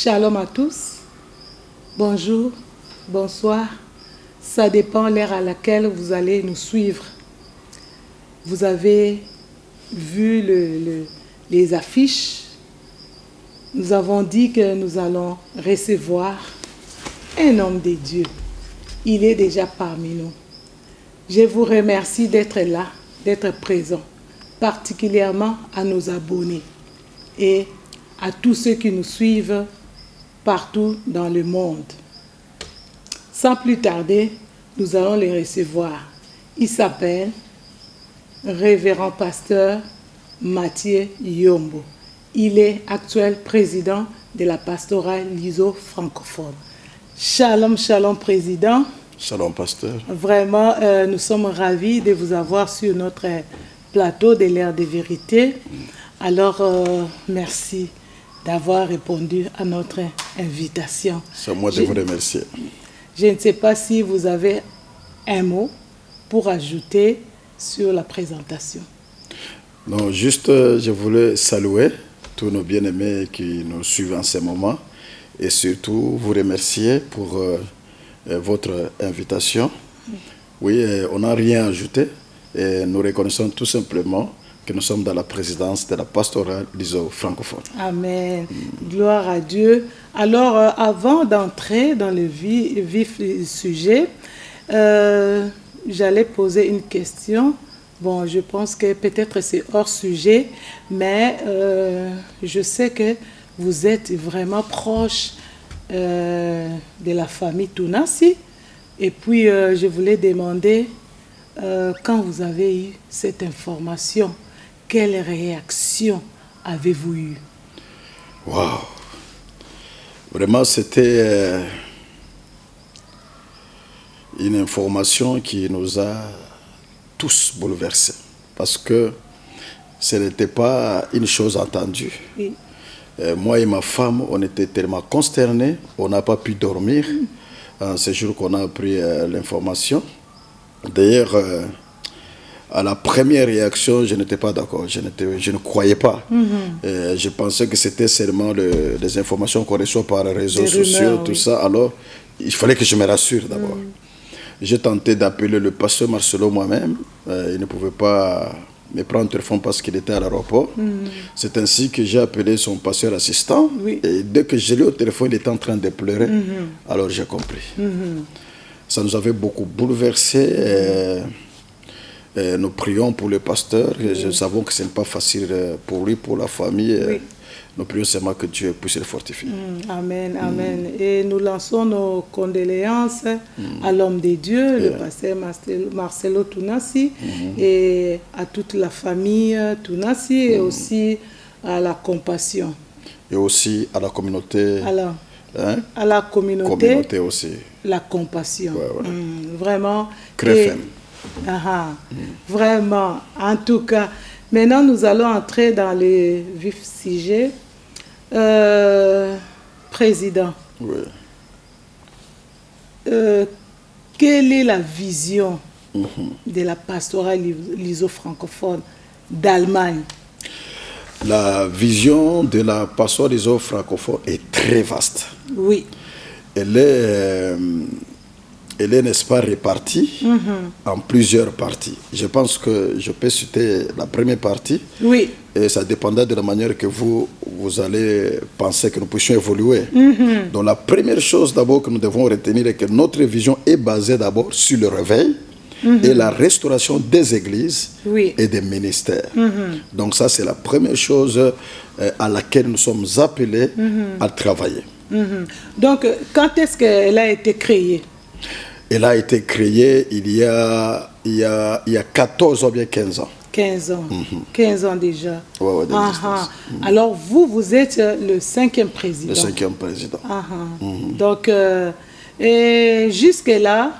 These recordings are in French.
Shalom à tous. Bonjour, bonsoir. Ça dépend l'heure à laquelle vous allez nous suivre. Vous avez vu les affiches. Nous avons dit que nous allons recevoir un homme de Dieu. Il est déjà parmi nous. Je vous remercie d'être là, d'être présent, particulièrement à nos abonnés et à tous ceux qui nous suivent partout dans le monde. Sans plus tarder, nous allons les recevoir. Il s'appelle Révérend Pasteur Mathieu Yombo. Il est actuel président de la pastorale l'ISO francophone. Shalom, shalom président. Shalom pasteur. Vraiment, nous sommes ravis de vous avoir sur notre plateau de l'Heure de Vérité. Alors, merci d'avoir répondu à notre invitation. C'est à moi de vous remercier. Je ne sais pas si vous avez un mot pour ajouter sur la présentation. Non, juste, je voulais saluer tous nos bien-aimés qui nous suivent en ce moment et surtout vous remercier pour votre invitation. Oui, on n'a rien à ajouter et nous reconnaissons tout simplement que nous sommes dans la présidence de la pastorale l'ISO francophone. Amen. Gloire à Dieu. Alors, avant d'entrer dans le vif du sujet, j'allais poser une question. Bon, je pense que peut-être c'est hors sujet, mais je sais que vous êtes vraiment proche de la famille Tounassi. Et puis, je voulais demander, quand vous avez eu cette information, quelle réaction avez-vous eue? Waouh! Vraiment, c'était une information qui nous a tous bouleversés. Parce que ce n'était pas une chose entendue. Oui. Moi et ma femme, on était tellement consternés, on n'a pas pu dormir ce jour qu'on a appris l'information. D'ailleurs, à la première réaction, je n'étais pas d'accord, je ne croyais pas. Je pensais que c'était seulement des informations qu'on reçoit par les réseaux sociaux, tout ça. Alors, il fallait que je me rassure d'abord. J'ai tenté d'appeler le pasteur Marcelo moi-même. Il ne pouvait pas me prendre le téléphone parce qu'il était à l'aéroport. C'est ainsi que j'ai appelé son pasteur assistant. Oui. Et dès que je l'ai au téléphone, il était en train de pleurer. Alors j'ai compris. Ça nous avait beaucoup bouleversés. Nous prions pour le pasteur. Nous savons que ce n'est pas facile pour lui, pour la famille. Oui. Nous prions seulement que Dieu puisse le fortifier. Amen, amen. Et nous lançons nos condoléances à l'homme de Dieu, le pasteur Marcelo Tounassi, et à toute la famille Tounassi, et aussi à la compassion. Et aussi à la communauté. Alors, à la communauté aussi. La compassion. Ouais. Vraiment. Créfem. Vraiment. En tout cas, maintenant nous allons entrer dans le vif sujet. Président, oui. Quelle est la vision de la pastorale l'ISO francophone d'Allemagne? La vision de la pastorale l'ISO francophone est très vaste. Oui. Elle est, n'est-ce pas, répartie en plusieurs parties. Je pense que je peux citer la première partie. Oui. Et ça dépendra de la manière que vous allez penser que nous puissions évoluer. Donc la première chose d'abord que nous devons retenir est que notre vision est basée d'abord sur le réveil et la restauration des églises et des ministères. Donc ça, c'est la première chose à laquelle nous sommes appelés à travailler. Donc, quand est-ce qu'elle a été créée? Elle a été créée il y a 14 ou bien 15 ans. 15 ans. 15 ans déjà. Ouais, Alors, vous êtes le 5e président. Le 5e président. Donc, et jusque-là,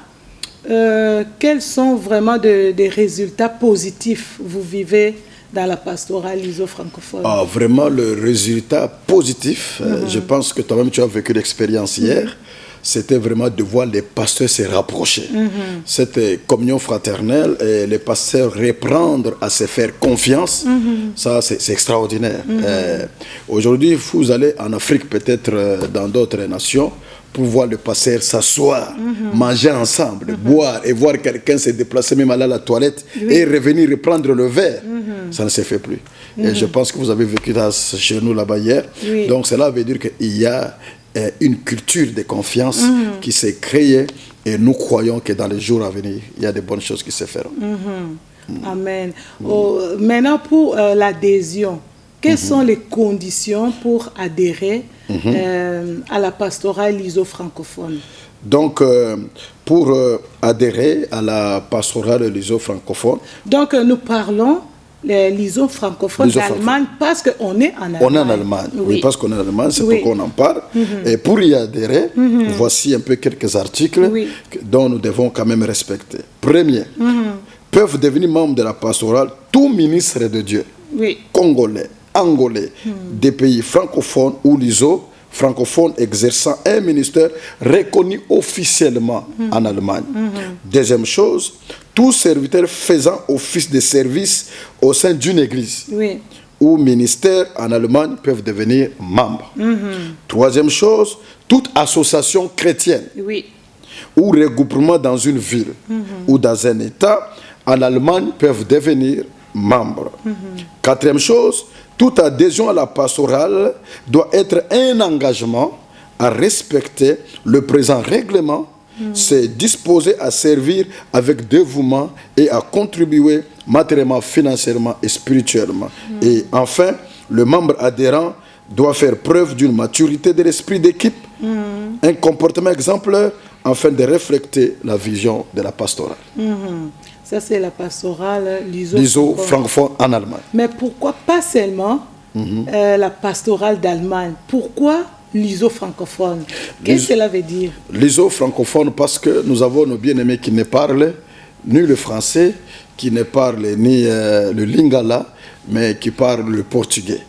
quels sont vraiment des résultats positifs vous vivez dans la pastorale l'ISO francophone? Vraiment, le résultat positif, je pense que toi-même tu as vécu l'expérience hier, c'était vraiment de voir les pasteurs se rapprocher. Cette communion fraternelle, et les pasteurs reprendre à se faire confiance, ça c'est extraordinaire. Aujourd'hui, vous allez en Afrique, peut-être dans d'autres nations, pour voir le pasteur s'asseoir, manger ensemble, boire et voir quelqu'un se déplacer même aller à la toilette et revenir reprendre le verre. Ça ne se fait plus. Et je pense que vous avez vécu chez nous là-bas hier. Donc cela veut dire qu'il y a une culture de confiance qui s'est créée et nous croyons que dans les jours à venir, il y a de bonnes choses qui se feront. Amen. Maintenant, pour l'adhésion, quelles sont les conditions pour adhérer à la pastorale LISO francophone? Donc, pour adhérer à la pastorale LISO francophone... Donc, nous parlons LISO francophone d'Allemagne parce qu'on est en Allemagne. On est en Allemagne, oui, parce qu'on est en Allemagne, c'est pourquoi on en parle. Et pour y adhérer, voici un peu quelques articles dont nous devons quand même respecter. Premier, peuvent devenir membres de la pastorale tout ministre de Dieu, congolais, angolais, des pays francophones ou LISO francophones exerçant un ministère reconnu officiellement en Allemagne. Deuxième chose, tout serviteur faisant office de service au sein d'une église ou ministère en Allemagne peuvent devenir membres. Troisième chose, toute association chrétienne ou regroupement dans une ville ou dans un État en Allemagne peuvent devenir membres. Quatrième chose, toute adhésion à la pastorale doit être un engagement à respecter le présent règlement, se disposer à servir avec dévouement et à contribuer matériellement, financièrement et spirituellement. Et enfin, le membre adhérent doit faire preuve d'une maturité de l'esprit d'équipe, un comportement exemplaire afin de refléter la vision de la pastorale. Ça, c'est la pastorale LISO francophone en Allemagne. Mais pourquoi pas seulement la pastorale d'Allemagne? Pourquoi LISO francophone? Qu'est-ce que cela veut dire? LISO francophone parce que nous avons nos bien-aimés qui ne parlent ni le français, qui ne parlent ni le lingala, mais qui parlent le portugais.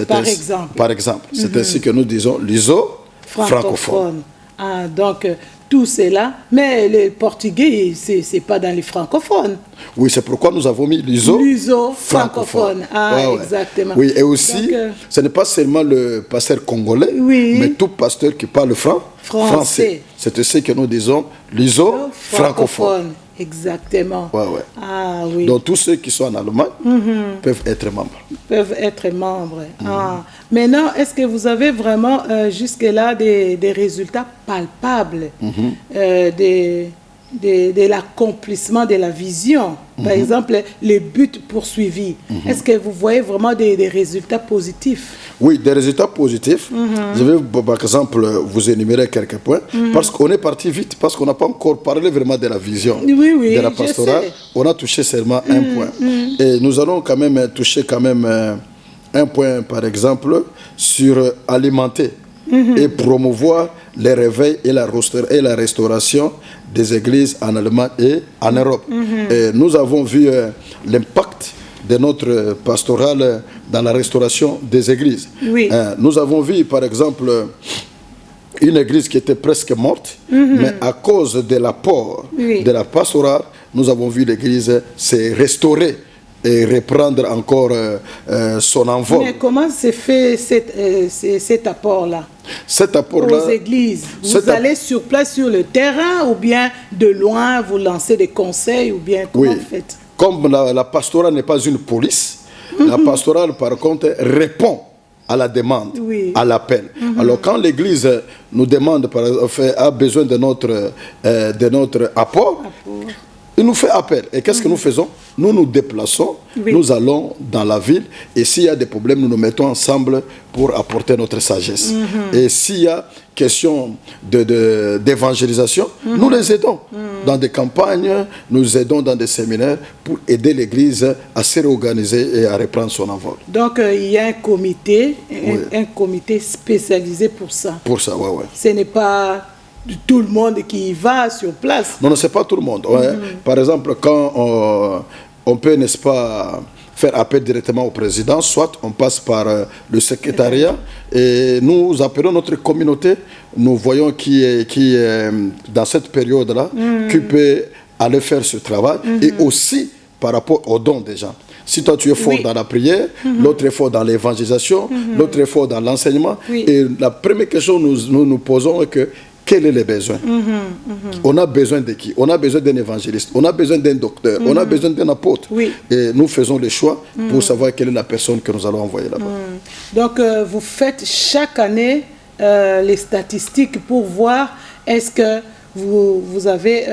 Par exemple. Par exemple. C'est ainsi que nous disons LISO francophone. Ah, donc, tout cela, mais le portugais, ce n'est pas dans les francophones. Oui, c'est pourquoi nous avons mis LISO francophone. Ah, exactement. Oui, et aussi, donc, ce n'est pas seulement le pasteur congolais, mais tout pasteur qui parle français. C'est ce que nous disons LISO francophone. Exactement. Ah, oui. Donc tous ceux qui sont en Allemagne peuvent être membres. Peuvent être membres. Maintenant, est-ce que vous avez vraiment jusque-là des résultats palpables de l'accomplissement de la vision? Par exemple, les buts poursuivis. Est-ce que vous voyez vraiment des résultats positifs? Oui, des résultats positifs. Je vais, par exemple, vous énumérer quelques points. Parce qu'on est parti vite, parce qu'on n'a pas encore parlé vraiment de la vision de la pastorale. On a touché seulement un point. Et nous allons quand même toucher un point, par exemple, sur alimenter et promouvoir les réveils et la restauration des églises en Allemagne et en Europe. Et nous avons vu l'impact de notre pastorale dans la restauration des églises. Nous avons vu, par exemple, une église qui était presque morte, mais à cause de l'apport de la pastorale, nous avons vu l'église se restaurer et reprendre encore son envol. Mais comment se fait cet apport-là? Cet apport-là aux églises. Vous allez sur place, sur le terrain, ou bien de loin, vous lancez des conseils, ou bien comment vous faites? Comme la pastorale n'est pas une police, la pastorale, par contre, répond à la demande, à l'appel. Alors, quand l'Église nous demande, a besoin de notre apport, il nous fait appel. Et qu'est-ce que nous faisons? Nous nous déplaçons, nous allons dans la ville, et s'il y a des problèmes, nous nous mettons ensemble pour apporter notre sagesse. Et s'il y a question d'évangélisation, nous les aidons dans des campagnes, nous aidons dans des séminaires pour aider l'Église à se réorganiser et à reprendre son envol. Donc, il y a un comité, un comité spécialisé pour ça. Pour ça, oui. Ce n'est pas tout le monde qui va sur place. Non, ce n'est pas tout le monde. Par exemple, quand on peut, n'est-ce pas, faire appel directement au président, soit on passe par le secrétariat et nous appelons notre communauté. Nous voyons qui est dans cette période-là, qui peut aller faire ce travail et aussi par rapport aux dons des gens. Si toi tu es fort dans la prière, l'autre est fort dans l'évangélisation, l'autre est fort dans l'enseignement. Et la première question que nous posons est que quels sont les besoins? On a besoin de qui? On a besoin d'un évangéliste, on a besoin d'un docteur, on a besoin d'un apôtre. Et nous faisons le choix pour savoir quelle est la personne que nous allons envoyer là-bas. Donc vous faites chaque année les statistiques pour voir est-ce que vous avez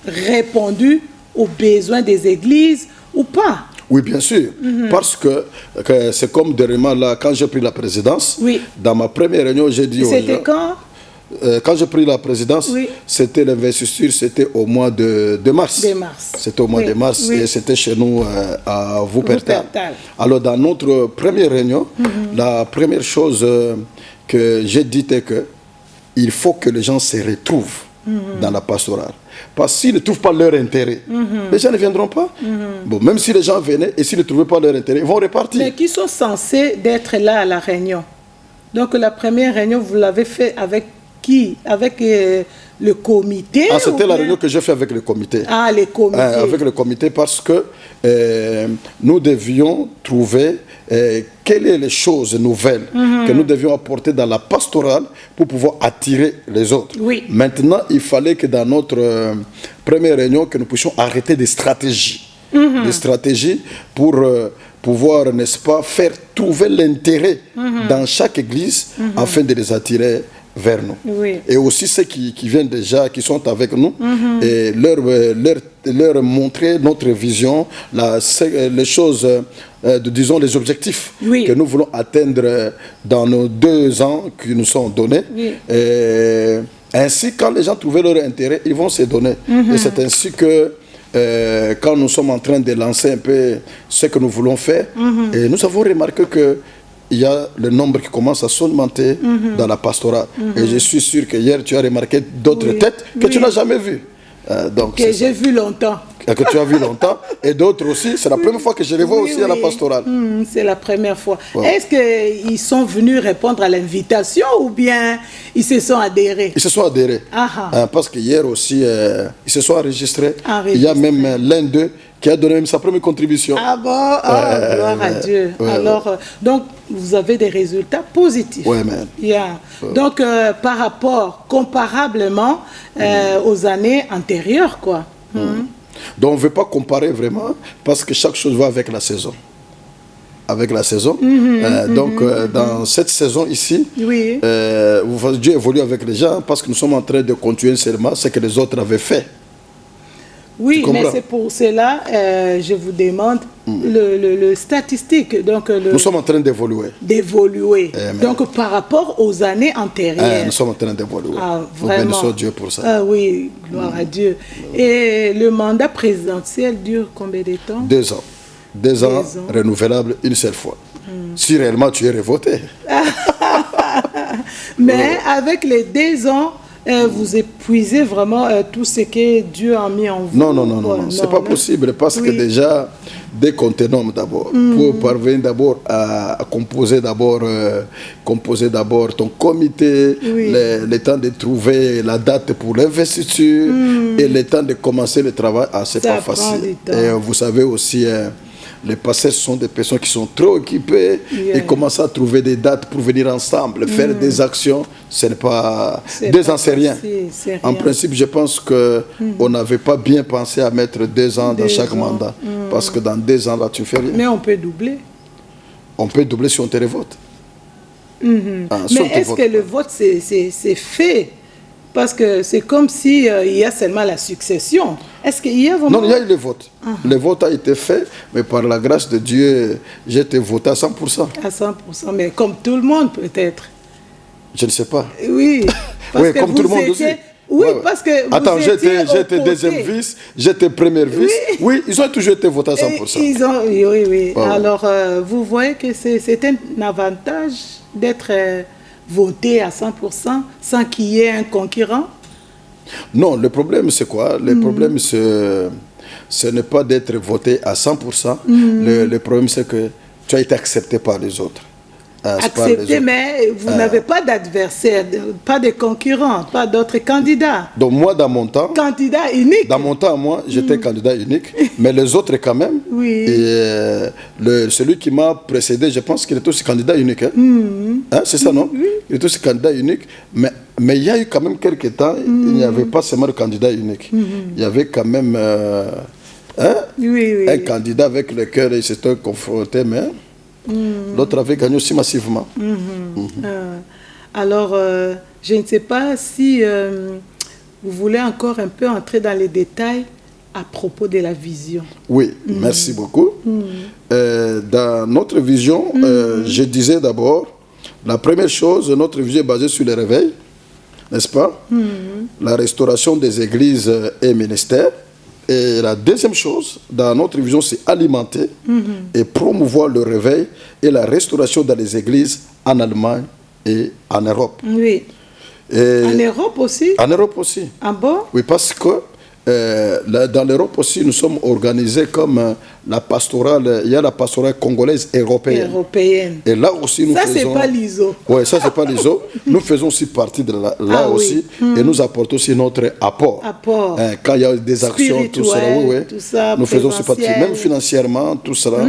répondu aux besoins des églises ou pas? Oui, bien sûr. Parce que c'est comme dernièrement, là, quand j'ai pris la présidence, dans ma première réunion, j'ai dit aux gens... C'était quand j'ai pris la présidence, c'était l'investiture, c'était au mois de mars. C'était au mois de mars et c'était chez nous à Wuppertal. Alors, dans notre première réunion, la première chose que j'ai dit est qu'il faut que les gens se retrouvent dans la pastorale. Parce que s'ils ne trouvent pas leur intérêt, les gens ne viendront pas. Bon, même si les gens venaient et s'ils ne trouvaient pas leur intérêt, ils vont repartir. Mais qui sont censés d'être là à la réunion? Donc la première réunion, vous l'avez fait avec qui? Avec le comité? Ah, c'était la réunion que j'ai fait avec le comité. Ah, les comités. Avec le comité parce que nous devions trouver quelles sont les choses nouvelles que nous devions apporter dans la pastorale pour pouvoir attirer les autres. Maintenant, il fallait que dans notre première réunion, que nous puissions arrêter des stratégies. Des stratégies pour pouvoir, n'est-ce pas, faire trouver l'intérêt dans chaque église afin de les attirer vers nous. Et aussi ceux qui viennent déjà, qui sont avec nous, et leur montrer notre vision, les choses, disons les objectifs que nous voulons atteindre dans nos 2 ans qui nous sont donnés. Et ainsi, quand les gens trouvent leur intérêt, ils vont se donner. Et c'est ainsi que quand nous sommes en train de lancer un peu ce que nous voulons faire, et nous avons remarqué que il y a le nombre qui commence à s'augmenter dans la pastorale. Et je suis sûr que hier, tu as remarqué d'autres têtes que tu n'as jamais vues. Donc, que j'ai vu longtemps. Que tu as vu longtemps. Et d'autres aussi. C'est la première fois que je les vois aussi à la pastorale. C'est la première fois. Est-ce qu'ils sont venus répondre à l'invitation ou bien ils se sont adhérés? Ils se sont adhérés. Parce qu'hier aussi, ils se sont enregistrés. Il y a même l'un d'eux qui a donné même sa première contribution. Ah bon? Gloire à Dieu. Alors, donc, vous avez des résultats positifs. Oui, man. Donc, par rapport, comparablement aux années antérieures, quoi. Donc, on ne veut pas comparer vraiment, parce que chaque chose va avec la saison. Avec la saison. Donc, dans cette saison ici, Dieu évolue avec les gens, parce que nous sommes en train de continuer seulement ce que les autres avaient fait. Oui, mais c'est pour cela, je vous demande le statistique. Donc nous sommes en train d'évoluer. Donc par rapport aux années antérieures. Nous sommes en train d'évoluer. Nous bénissons Dieu pour ça. Ah oui, gloire à Dieu. Et le mandat présidentiel dure combien de temps? 2 ans. 2 ans, renouvelable une seule fois. Si réellement tu es revoté. Mais avec les 2 ans, vous épuisez vraiment tout ce que Dieu a mis en vous. Non, c'est pas possible parce que déjà, dès qu'on te nomme d'abord, pour parvenir d'abord à composer d'abord ton comité, le temps de trouver la date pour l'investiture et le temps de commencer le travail, c'est pas facile. Et vous savez aussi, les pasteurs sont des personnes qui sont trop occupées et commencent à trouver des dates pour venir ensemble, faire des actions. Ce n'est pas... 2 ans, c'est rien. En principe, je pense qu'on n'avait pas bien pensé à mettre 2 ans dans chaque mandat. Parce que dans 2 ans, là, tu ne fais rien. Mais on peut doubler. On peut doubler si on te revote. Mais est-ce que le vote, c'est fait? Parce que c'est comme si il y a seulement la succession. Est-ce qu'il y a vraiment... Non, il y a eu le vote. Le vote a été fait, mais par la grâce de Dieu, j'ai été voté à 100%. À 100%, mais comme tout le monde peut-être. Je ne sais pas. Oui, parce que comme tout le monde aussi. Oui, parce que vous attends, j'étais deuxième vice, j'étais première vice. Oui, ils ont toujours été votés à 100%. Oui. Alors, vous voyez que c'est un avantage d'être... voter à 100% sans qu'il y ait un concurrent? Non, le problème c'est quoi? Le problème c'est ce n'est pas d'être voté à 100%. Le problème, c'est que tu as été accepté par les autres. Accepté, mais vous n'avez pas d'adversaire, pas de concurrents, pas d'autres candidats. Donc moi, dans mon temps... Candidat unique. Dans mon temps, moi, j'étais candidat unique, mais les autres quand même. Oui. Et celui qui m'a précédé, je pense qu'il était aussi candidat unique. Hein? Hein, c'est ça, non? Oui. Il était aussi candidat unique, mais il y a eu quand même quelques temps, il n'y avait pas seulement le candidat unique. Il y avait quand même un candidat avec lequel ils s'étaient confrontés, mais... L'autre avait gagné aussi massivement. Alors, je ne sais pas si vous voulez encore un peu entrer dans les détails à propos de la vision. Oui, merci beaucoup. Dans notre vision, je disais d'abord, la première chose, notre vision est basée sur le réveil, n'est-ce pas? La restauration des églises et ministères. Et la deuxième chose, dans notre vision, c'est alimenter et promouvoir le réveil et la restauration dans les églises en Allemagne et en Europe. Oui. Et en Europe aussi? En Europe aussi. Ah bon? Oui, parce que dans l'Europe aussi, nous sommes organisés comme la pastorale, il y a la pastorale congolaise européenne. Et là aussi, nous faisons... Ça, c'est pas l'ISO. Oui, ça, c'est pas l'ISO. Nous faisons aussi partie de là aussi. Et nous apportons aussi notre apport. Quand il y a des actions, tout ça, nous faisons aussi partie. Même financièrement, tout cela.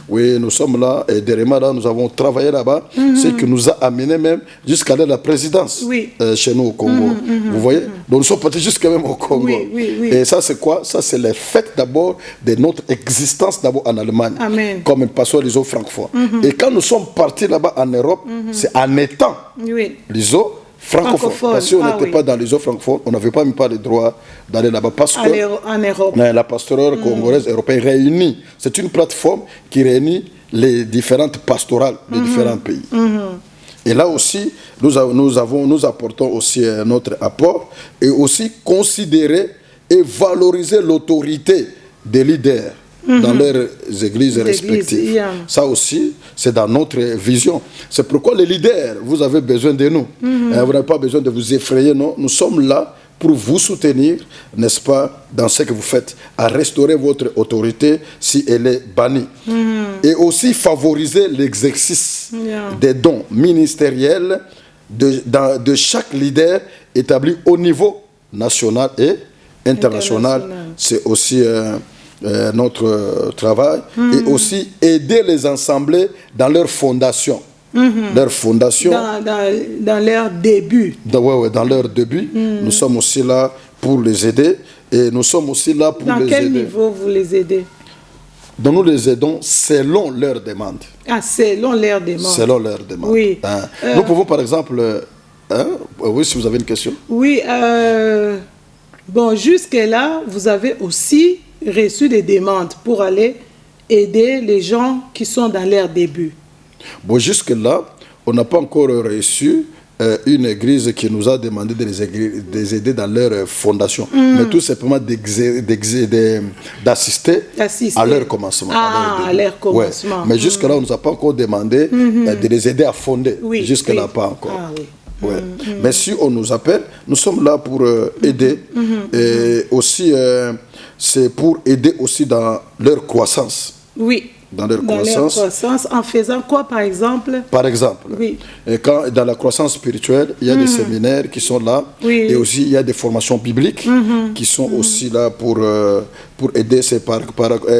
Oui, nous sommes là. Et derrière là, nous avons travaillé là-bas. Ce qui nous a amené même jusqu'à la présidence chez nous au Congo. Vous voyez? Donc nous sommes partis jusqu'à même au Congo. Et ça, c'est quoi? Ça, c'est le fait d'abord de notre existence d'abord en Allemagne. Amen. Comme un pasteur l'ISO francophone. Et quand nous sommes partis là-bas en Europe, c'est en étant l'ISO francophone. Parce que si on n'était pas dans l'ISO francophone, on n'avait pas même pas le droit d'aller là-bas. Parce que en Europe. La pastorale congolaise européenne réunit, c'est une plateforme qui réunit les différentes pastorales des différents pays. Et là aussi, nous apportons aussi notre apport et aussi considérer et valoriser l'autorité des leaders dans leurs églises respectives. Ça aussi, c'est dans notre vision. C'est pourquoi les leaders, vous avez besoin de nous. Vous n'avez pas besoin de vous effrayer, non. Nous sommes là pour vous soutenir, n'est-ce pas, dans ce que vous faites, à restaurer votre autorité si elle est bannie. Et aussi favoriser l'exercice des dons ministériels de chaque leader établi au niveau national et international. C'est aussi notre travail. Et aussi aider les assemblées dans leur fondation. Leur fondation. Dans leur début. Dans leur début. Nous sommes aussi là pour les aider. Et nous sommes aussi là pour les aider. Dans quel niveau vous les aidez? Donc nous les aidons selon leurs demandes. Selon leurs demandes. Selon leurs demandes. Oui. Nous pouvons par exemple... oui, si vous avez une question. Oui. Bon, jusque-là, vous avez aussi reçu des demandes pour aller aider les gens qui sont dans leur début. Bon, jusque-là, on n'a pas encore reçu une église qui nous a demandé de les aider dans leur fondation, mais tout simplement d'assister à leur commencement. À leur commencement. Ouais. Mais jusque-là, on ne nous a pas encore demandé de les aider à fonder. Jusque-là, pas encore. Mais si on nous appelle, nous sommes là pour aider. Et aussi, c'est pour aider aussi dans leur croissance. Oui. Dans leur croissance. En faisant quoi, par exemple? Par exemple, quand, dans la croissance spirituelle, il y a des séminaires qui sont là. Et aussi, il y a des formations bibliques qui sont aussi là pour aider.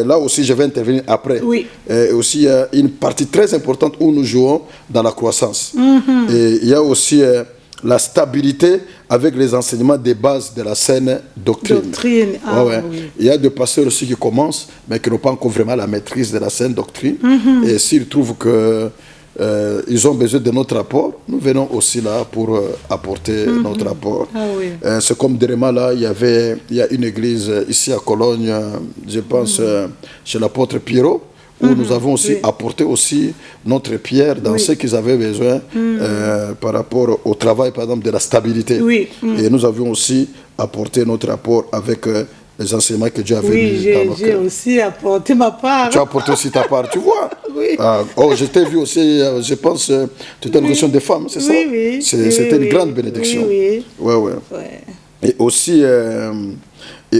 Là aussi, je vais intervenir après. Et aussi, il y a une partie très importante où nous jouons dans la croissance. Et il y a aussi la stabilité avec les enseignements des bases de la saine doctrine. Il y a des pasteurs aussi qui commencent, mais qui n'ont pas encore vraiment la maîtrise de la saine doctrine. Et s'ils trouvent qu'ils ont besoin de notre apport, nous venons aussi là pour apporter notre apport. C'est comme Derema, là, il y a une église ici à Cologne, je pense, chez l'apôtre Pierrot, où nous avons aussi apporté aussi notre pierre dans ce qu'ils avaient besoin par rapport au travail, par exemple, de la stabilité. Et nous avions aussi apporté notre apport avec les enseignements que Dieu avait mis dans nos cœurs. J'ai aussi apporté ma part. Tu as apporté aussi ta part, tu vois. Je t'ai vu aussi, je pense, tu étais une question de femme, c'est ça? C'était une grande bénédiction. et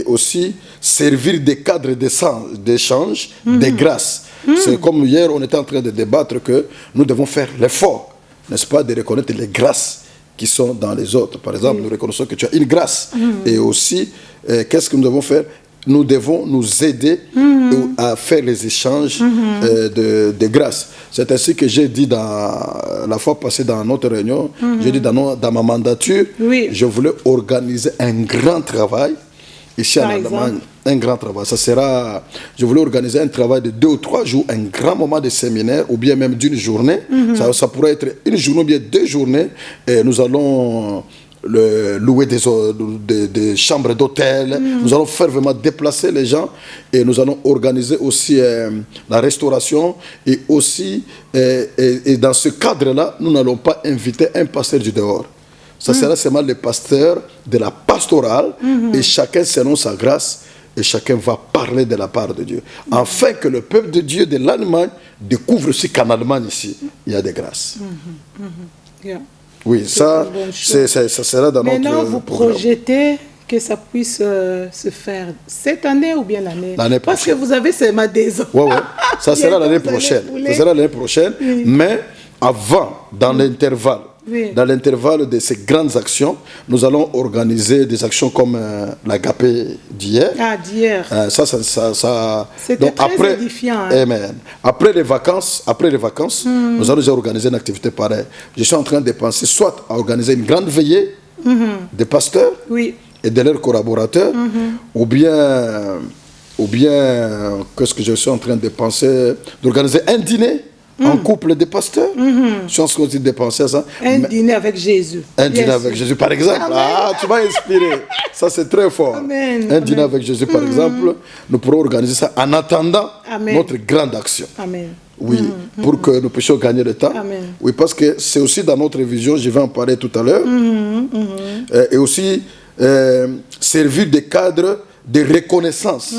aussi servir des cadres d'échange, des grâces. C'est comme hier, on était en train de débattre que nous devons faire l'effort, n'est-ce pas, de reconnaître les grâces qui sont dans les autres. Par exemple, nous reconnaissons que tu as une grâce. Et aussi, qu'est-ce que nous devons faire? Nous devons nous aider à faire les échanges de grâce. C'est ainsi que j'ai dit la fois passée dans notre réunion, j'ai dit dans ma mandature, je voulais organiser un grand travail ici en Allemagne. Un grand travail. Ça sera, je voulais organiser un travail de 2 ou 3 jours, un grand moment de séminaire, ou bien même d'une journée. Ça pourrait être une journée ou bien 2 journées. Et nous allons louer des chambres d'hôtel. Nous allons faire vraiment déplacer les gens et nous allons organiser aussi la restauration et aussi et dans ce cadre-là, nous n'allons pas inviter un pasteur du dehors. Ça sera seulement le pasteur de la pastorale et chacun selon sa grâce et chacun va parler de la part de Dieu. Afin que le peuple de Dieu de l'Allemagne découvre aussi qu'en Allemagne ici, il y a des grâces. Oui, ça sera dans notre Maintenant, vous projetez que ça puisse se faire cette année ou bien l'année prochaine? Parce que vous avez seulement 2 ans. Oui, ça sera l'année prochaine. Ça sera l'année prochaine. Mais avant, dans l'intervalle, dans l'intervalle de ces grandes actions, nous allons organiser des actions comme l'agapé d'hier. Ah, d'hier. C'était très édifiant. Amen. Après les vacances, nous allons organiser une activité pareille. Je suis en train de penser soit à organiser une grande veillée des pasteurs et de leurs collaborateurs, ou bien qu'est-ce que je suis en train de penser, d'organiser un dîner en couple de pasteurs. Je suis en train de penser à ça. Un dîner avec Jésus. Un dîner avec Jésus, par exemple. Amen. Ah, tu m'as inspiré. Ça, c'est très fort. Amen. Un dîner avec Jésus, par exemple. Nous pourrons organiser ça en attendant notre grande action. Amen. Oui, pour que nous puissions gagner le temps. Amen. Oui, parce que c'est aussi dans notre vision, je vais en parler tout à l'heure. Et aussi servir des cadres de reconnaissance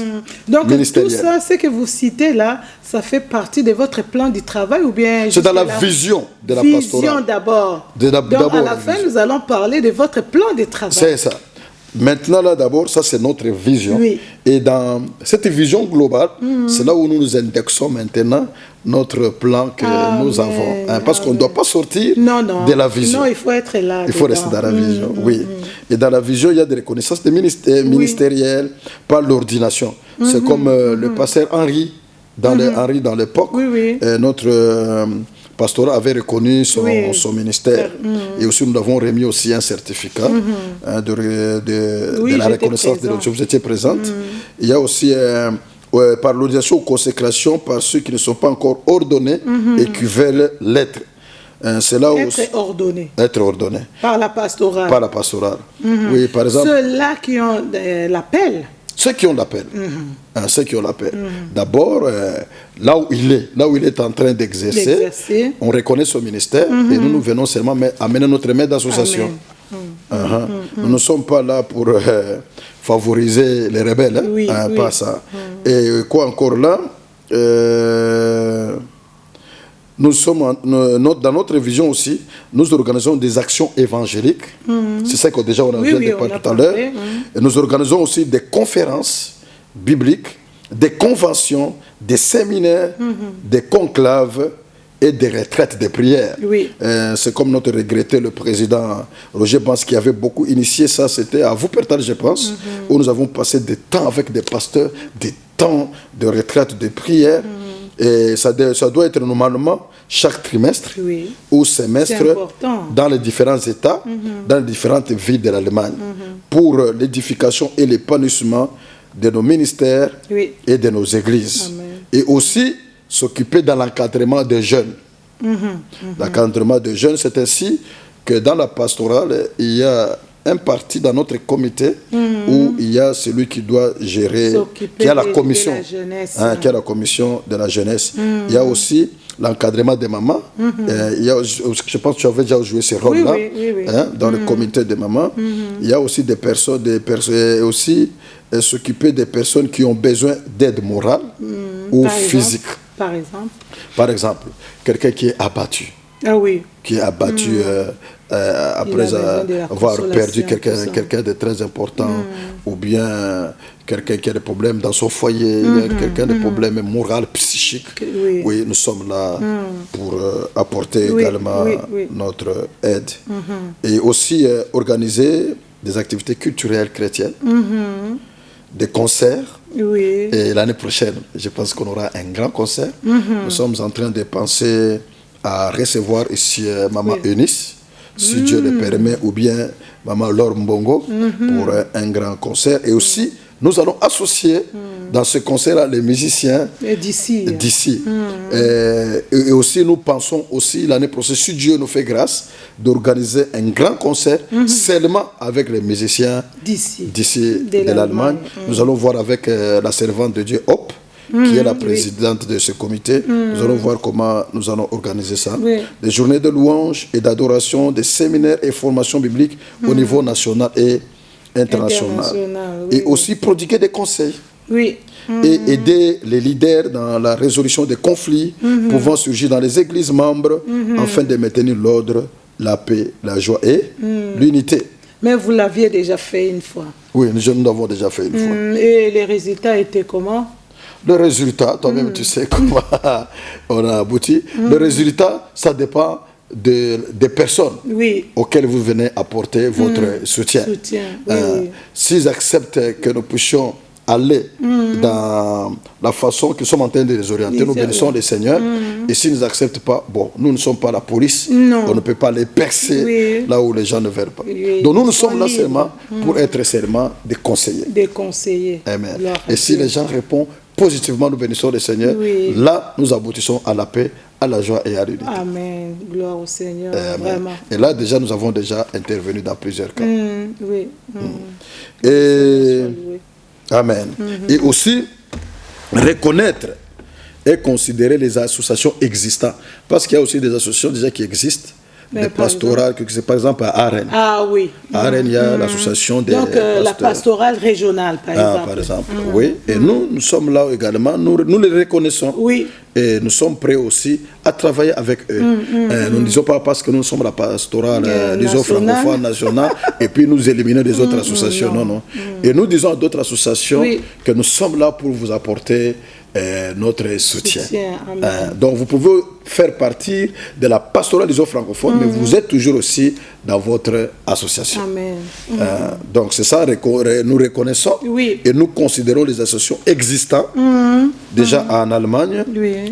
ministérielle. Donc tout ça, ce que vous citez là, ça fait partie de votre plan du travail ou bien... C'est dans la vision de la pastorale. Vision d'abord. Donc à la fin, nous allons parler de votre plan de travail. C'est ça. Maintenant, là, d'abord, ça, c'est notre vision. Et dans cette vision globale, c'est là où nous nous indexons maintenant notre plan que nous avons. Parce qu'on ne doit pas sortir de la vision. Non, il faut être là. Il faut rester dans la vision, oui. Et dans la vision, il y a des reconnaissances ministérielles par l'ordination. C'est comme le pasteur Henri, dans l'époque. Notre... pastorat avait reconnu son ministère. Et aussi, nous avons remis aussi un certificat de la reconnaissance de notre... Vous étiez présente. Il y a aussi, par l'ordination ou consécration, par ceux qui ne sont pas encore ordonnés et qui veulent l'être. C'est là être ordonné. Par la pastorale. Par la pastorale. Oui, par exemple... Ceux-là qui ont l'appel. Ceux qui ont l'appel. Ceux qui ont l'appel. D'abord, là où il est en train d'exercer, on reconnaît son ministère et nous venons seulement amener notre main d'association. Nous ne sommes pas là pour favoriser les rebelles, pas ça. Et quoi encore là nous sommes dans notre vision aussi, nous organisons des actions évangéliques. C'est ça que déjà on a vient de parler tout à l'heure. Nous organisons aussi des conférences bibliques, des conventions, des séminaires, des conclaves et des retraites de prière. C'est comme notre regretté, le président Roger Bans, qui avait beaucoup initié ça. C'était à Wuppertal, je pense, où nous avons passé des temps avec des pasteurs, des temps de retraite de prière. Et ça doit être normalement chaque trimestre ou semestre dans les différents États, dans les différentes villes de l'Allemagne, pour l'édification et l'épanouissement de nos ministères et de nos églises. Et aussi s'occuper dans l'encadrement des jeunes. L'encadrement des jeunes, c'est ainsi que dans la pastorale, il y a un parti dans notre comité où il y a celui qui doit gérer, qui a la commission, qui a la commission de la jeunesse. Il y a aussi l'encadrement des mamans. Il y a, je pense que tu avais déjà joué ce rôle-là dans le comité des mamans. Il y a aussi des personnes, aussi s'occuper des personnes qui ont besoin d'aide morale ou physique. Par exemple, quelqu'un qui est abattu. Ah oui. Qui est abattu après avoir perdu quelqu'un de très important, ou bien quelqu'un qui a des problèmes dans son foyer, quelqu'un de problèmes moraux, psychiques. Oui, nous sommes là pour apporter également notre aide. Et aussi organiser des activités culturelles chrétiennes, des concerts. Et l'année prochaine, je pense qu'on aura un grand concert. Nous sommes en train de penser à recevoir ici Maman Eunice, si Dieu le permet, ou bien Maman Laure Mbongo pour un grand concert. Et aussi, nous allons associer dans ce concert les musiciens d'ici. Et aussi, nous pensons aussi l'année prochaine, si Dieu nous fait grâce, d'organiser un grand concert seulement avec les musiciens d'ici, de l'Allemagne. Nous allons voir avec la servante de Dieu, Hope, qui est la présidente de ce comité. Nous allons voir comment nous allons organiser ça. Des journées de louange et d'adoration, des séminaires et formations bibliques au niveau national et international. Et aussi prodiguer des conseils. Et aider les leaders dans la résolution des conflits pouvant surgir dans les églises membres afin de maintenir l'ordre, la paix, la joie et l'unité. Mais vous l'aviez déjà fait une fois. Oui, nous l'avons déjà fait une fois. Et les résultats étaient comment? Le résultat, toi-même tu sais comment on a abouti. Le résultat, ça dépend des personnes auxquelles vous venez apporter votre soutien. S'ils acceptent que nous puissions aller dans la façon que nous sommes en train de les orienter, nous bénissons le Seigneur. Et s'ils ne nous acceptent pas, bon, nous ne sommes pas la police, on ne peut pas les percer là où les gens ne veulent pas. Donc nous sommes là seulement pour être seulement des conseillers. Des conseillers. Amen. Et si les gens répondent positivement, nous bénissons le Seigneur, là nous aboutissons à la paix, à la joie et à l'unité. Amen. Gloire au Seigneur. Vraiment. Et là déjà nous avons déjà intervenu dans plusieurs cas. Et amen. Et aussi reconnaître et considérer les associations existantes. Parce qu'il y a aussi des associations déjà qui existent, des pastorales, par exemple à Arène. À Arène, il y a l'association des pasteurs. La pastorale régionale, par exemple. Oui. Et nous sommes là également, nous les reconnaissons. Et nous sommes prêts aussi à travailler avec eux. Nous ne disons pas parce que nous sommes la pastorale francophone nationale et puis nous éliminer des autres associations. Non. Et nous disons à d'autres associations que nous sommes là pour vous apporter notre soutien. Donc vous pouvez faire partie de la pastorale des francophones, mais vous êtes toujours aussi dans votre association. Donc c'est ça, nous reconnaissons et nous considérons les associations existantes déjà en Allemagne,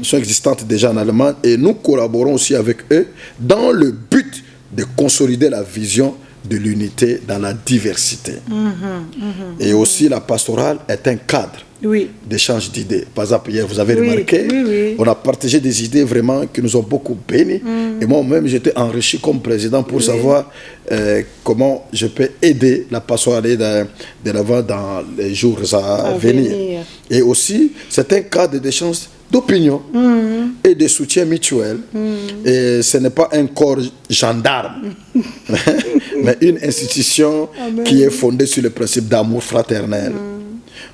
sont existantes déjà en Allemagne, et nous collaborons aussi avec eux dans le but de consolider la vision de l'unité dans la diversité. Et aussi la pastorale est un cadre d'échange d'idées. Par exemple, hier, vous avez remarqué, on a partagé des idées vraiment qui nous ont beaucoup bénis. Et moi-même, j'étais enrichi comme président pour savoir comment je peux aider la pastorale de l'avant dans les jours à venir. Et aussi, c'est un cadre d'échange d'opinion et de soutien mutuel. Et ce n'est pas un corps gendarme, mais une institution qui est fondée sur le principe d'amour fraternel.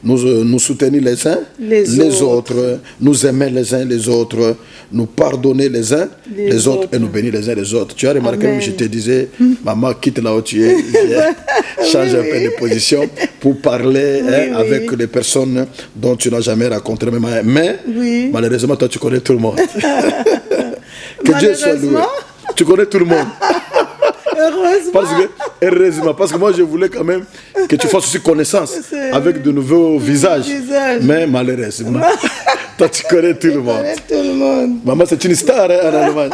Nous soutenir les uns les autres, nous aimer les uns les autres, nous pardonner les uns les autres et nous bénir les uns les autres. Tu as remarqué que je te disais, maman, quitte là où tu es, change un peu de position pour parler avec les personnes dont tu n'as jamais rencontré. Mais malheureusement, toi, tu connais tout le monde. Que Dieu soit loué. Tu connais tout le monde. Heureusement, parce que moi je voulais quand même que tu fasses aussi connaissance avec de nouveaux visages. Mais malheureusement, toi tu connais tout le monde. Maman, c'est une star en Allemagne.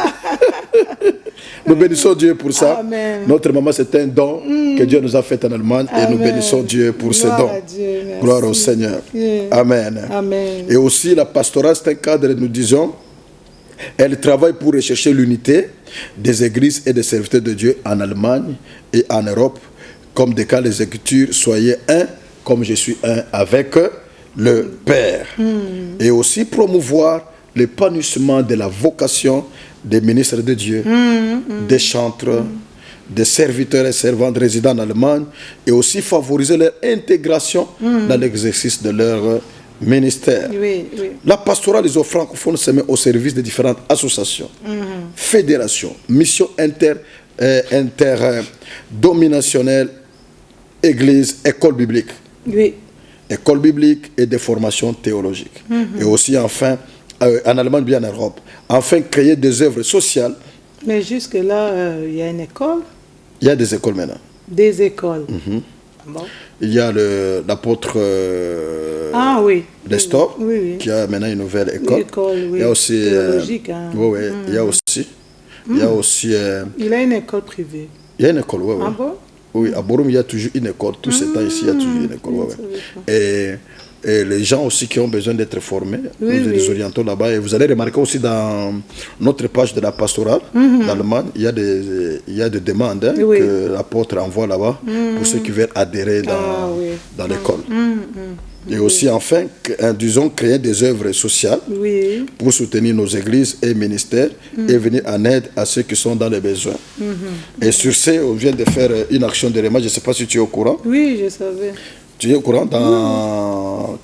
Nous bénissons Dieu pour ça. Amen. Notre maman, c'est un don que Dieu nous a fait en Allemagne. Et nous bénissons Dieu pour ce don. Gloire au Seigneur. Amen. Et aussi la pastorale, c'est un cadre, nous disons, elle travaille pour rechercher l'unité des églises et des serviteurs de Dieu en Allemagne et en Europe, comme déclarent les Écritures, soyez un comme je suis un avec le Père. Et aussi promouvoir l'épanouissement de la vocation des ministres de Dieu, des chantres, des serviteurs et servantes résidant en Allemagne, et aussi favoriser leur intégration dans l'exercice de leur ministère. La pastorale des francophones se met au service de différentes associations, fédérations, missions interdominationnelle, église, école biblique. Oui. École biblique et des formations théologiques. Et aussi, enfin, en Allemagne, bien en Europe. Enfin, créer des œuvres sociales. Mais jusque-là, il y a une école? Il y a des écoles maintenant. Des écoles. Bon. Il y a l'apôtre Destor, qui a maintenant une nouvelle école. Il y a aussi théologique. il y a aussi. Il y a aussi. Il a une école privée. Il y a une école, oui. Ah bon? Oui, à Borum, il y a toujours une école. Tous ces temps ici, il y a toujours une école. Et les gens aussi qui ont besoin d'être formés, nous les orientons là-bas. Et vous allez remarquer aussi dans notre page de la pastorale d'Allemagne, il y a des demandes que l'apôtre envoie là-bas pour ceux qui veulent adhérer dans l'école. Et aussi, enfin, disons, créer des œuvres sociales pour soutenir nos églises et ministères et venir en aide à ceux qui sont dans les besoins. Et sur ce, on vient de faire une action de remarque. Je ne sais pas si tu es au courant. Oui, je savais. Tu es au courant, dans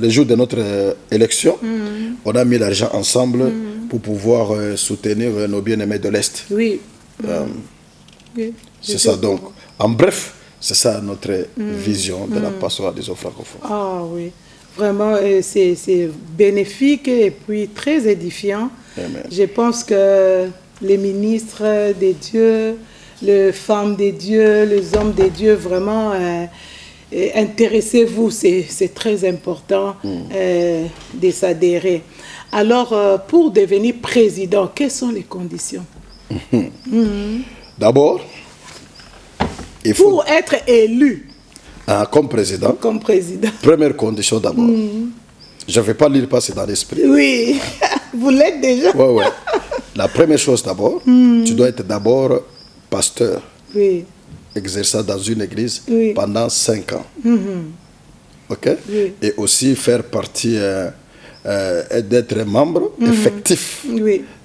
les jours de notre élection, on a mis l'argent ensemble pour pouvoir soutenir nos bien-aimés de l'Est. Oui. C'est ça, donc. En bref, c'est ça notre vision de la pastorale des eaux francophones. Ah oui, vraiment, c'est bénéfique et puis très édifiant. Amen. Je pense que les ministres des dieux, les femmes des dieux, les hommes des dieux, vraiment, intéressez-vous, c'est très important de s'adhérer. Alors, pour devenir président, quelles sont les conditions? D'abord, pour être élu comme président, première condition d'abord. Je ne vais pas lire passer dans l'esprit. Oui, vous l'êtes déjà. Oui. La première chose d'abord, tu dois être d'abord pasteur, exerçant dans une église pendant 5 ans. Ok? Et aussi faire partie, d'être membre effectif